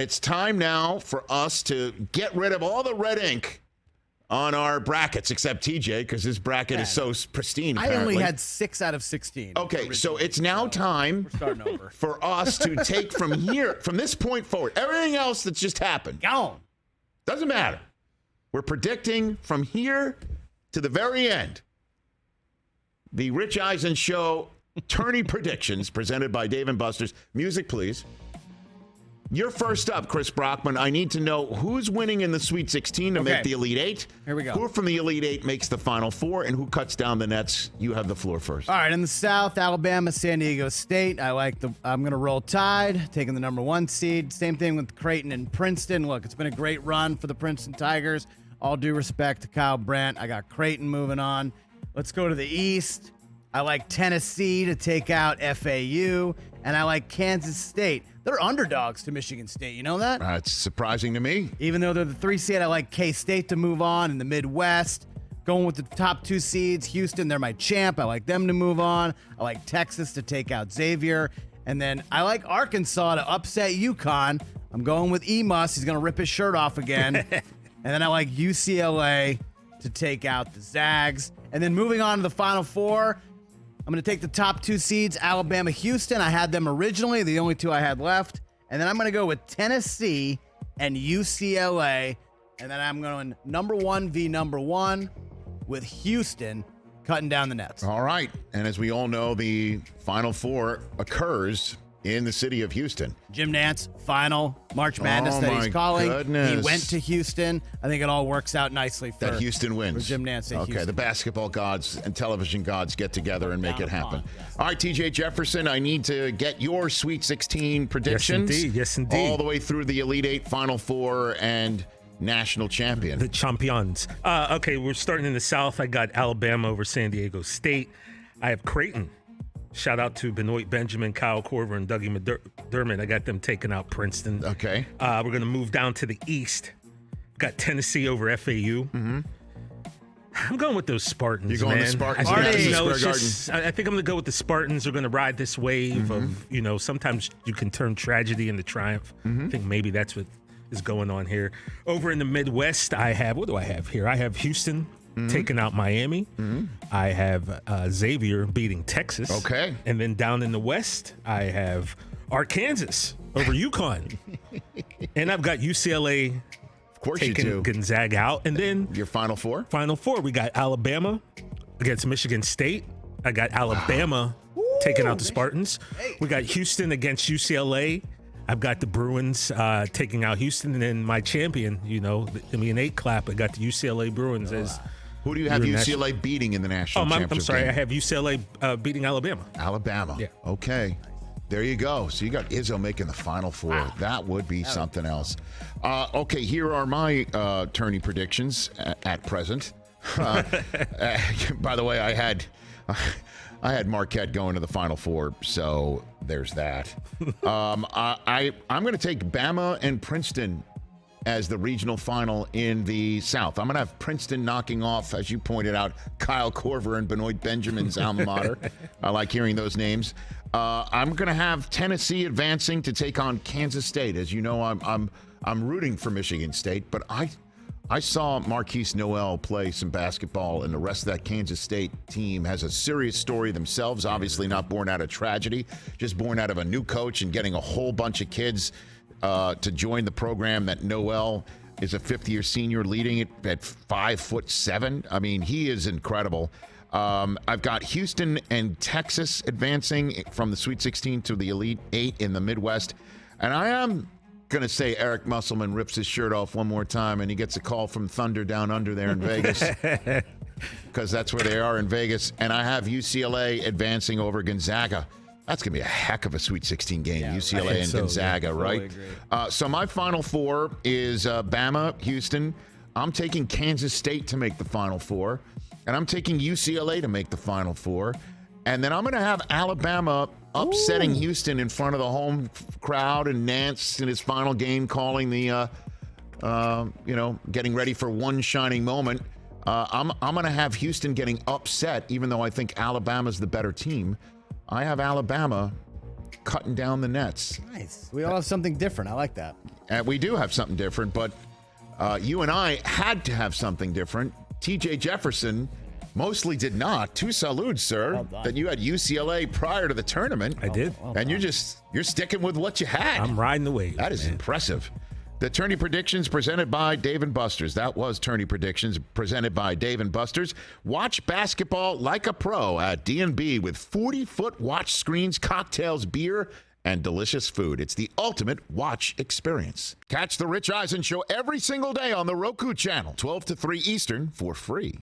It's time now for us to get rid of all the red ink on our brackets, except TJ, because his bracket is so pristine. Apparently. I only had 6 out of 16. Okay, originally, so it's now time we're starting over. for us to take from here, from this point forward, everything else that's just happened. Gone. Doesn't matter. We're predicting from here to the very end. The Rich Eisen Show tourney predictions presented by Dave & Buster's. Music, please. You're first up, Chris Brockman. I need to know who's winning in the Sweet 16 to make the Elite Eight. Here we go. Who from the Elite Eight makes the Final Four, and who cuts down the nets? You have the floor first. All right, in the South, Alabama, San Diego State. I'm going to roll Tide, taking the number 1 seed. Same thing with Creighton and Princeton. Look, it's been a great run for the Princeton Tigers. All due respect to Kyle Brandt. I got Creighton moving on. Let's go to the East. I like Tennessee to take out FAU, and I like Kansas State. They're underdogs to Michigan State. You know that? It's surprising to me. Even though they're the 3 seed, I like K-State to move on in the Midwest. Going with the top 2 seeds, Houston, they're my champ. I like them to move on. I like Texas to take out Xavier. And then I like Arkansas to upset UConn. I'm going with Emus. He's going to rip his shirt off again. And then I like UCLA to take out the Zags. And then moving on to the Final Four, I'm going to take the top 2 seeds, Alabama, Houston. I had them originally, the only 2 I had left. And then I'm going to go with Tennessee and UCLA. And then I'm going number 1 v. number 1 with Houston cutting down the nets. All right. And as we all know, the Final Four occurs in the city of Houston. Jim Nantz, final March Madness that he's calling. Goodness. He went to Houston. I think it all works out nicely for that Houston wins. For Jim Nantz. Okay, Houston. the basketball gods and television gods get together and make it happen. Yes. All right, TJ Jefferson, I need to get your Sweet 16 predictions. Yes, indeed. All the way through the Elite Eight, Final Four, and national champion. The champions. Okay, we're starting in the South. I got Alabama over San Diego State. I have Creighton. Shout out to Benoit Benjamin, Kyle Korver, and Dougie McDermott. I got them taking out Princeton. Okay. We're going to move down to the East. Got Tennessee over FAU. Mm-hmm. I'm going with those Spartans, You're going man. with Spartans. I think I'm going to go with the Spartans. They're going to ride this wave of, sometimes you can turn tragedy into triumph. I think maybe that's what is going on here. Over in the Midwest, what do I have here? I have Houston taking out Miami. I have Xavier beating Texas. Okay. And then down in the West, I have Arkansas over UConn. And I've got UCLA of course taking you do. Gonzaga out. And then your Final Four? Final Four, we got Alabama against Michigan State. I got Alabama taking out the Spartans. We got Houston against UCLA. I've got the Bruins taking out Houston, and then my champion, an 8 clap. I got the UCLA Bruins as. Who do you have UCLA beating in the national championship I'm sorry. game? I have UCLA beating Alabama. Alabama. Yeah. Okay. There you go. So you got Izzo making the Final Four. Wow. That would be something else. Okay, here are my tourney predictions at present. By the way, I had Marquette going to the Final Four, so there's that. I'm going to take Bama and Princeton as the regional final in the South. I'm going to have Princeton knocking off, as you pointed out, Kyle Korver and Benoit Benjamin's alma mater. I like hearing those names. I'm going to have Tennessee advancing to take on Kansas State. As you know, I'm rooting for Michigan State, but I saw Marquise Noel play some basketball, and the rest of that Kansas State team has a serious story themselves, obviously not born out of tragedy, just born out of a new coach and getting a whole bunch of kids to join the program. That Noel is a fifth-year senior leading it at 5'7". I mean, he is incredible. I've got Houston and Texas advancing from the Sweet 16 to the Elite 8 in the Midwest. And I am going to say Eric Musselman rips his shirt off one more time and he gets a call from Thunder down under there in Vegas because that's where they are in Vegas. And I have UCLA advancing over Gonzaga. That's going to be a heck of a Sweet 16 game, UCLA and Gonzaga, right? Totally so my Final Four is Bama, Houston. I'm taking Kansas State to make the Final Four. And I'm taking UCLA to make the Final Four. And then I'm going to have Alabama upsetting Houston in front of the home crowd, and Nance in his final game calling the, getting ready for one shining moment. I'm going to have Houston getting upset, even though I think Alabama's the better team. I have Alabama cutting down the nets. Nice. We all have something different. I like that. And we do have something different, but you and I had to have something different. TJ Jefferson mostly did not. Two salutes, sir, Well done. that you had UCLA prior to the tournament. I did. And you're sticking with what you had. I'm riding the wave. That is impressive. The Tourney Predictions presented by Dave & Buster's. That was Tourney Predictions presented by Dave & Buster's. Watch basketball like a pro at D&B with 40-foot watch screens, cocktails, beer, and delicious food. It's the ultimate watch experience. Catch the Rich Eisen Show every single day on the Roku channel, 12 to 3 Eastern, for free.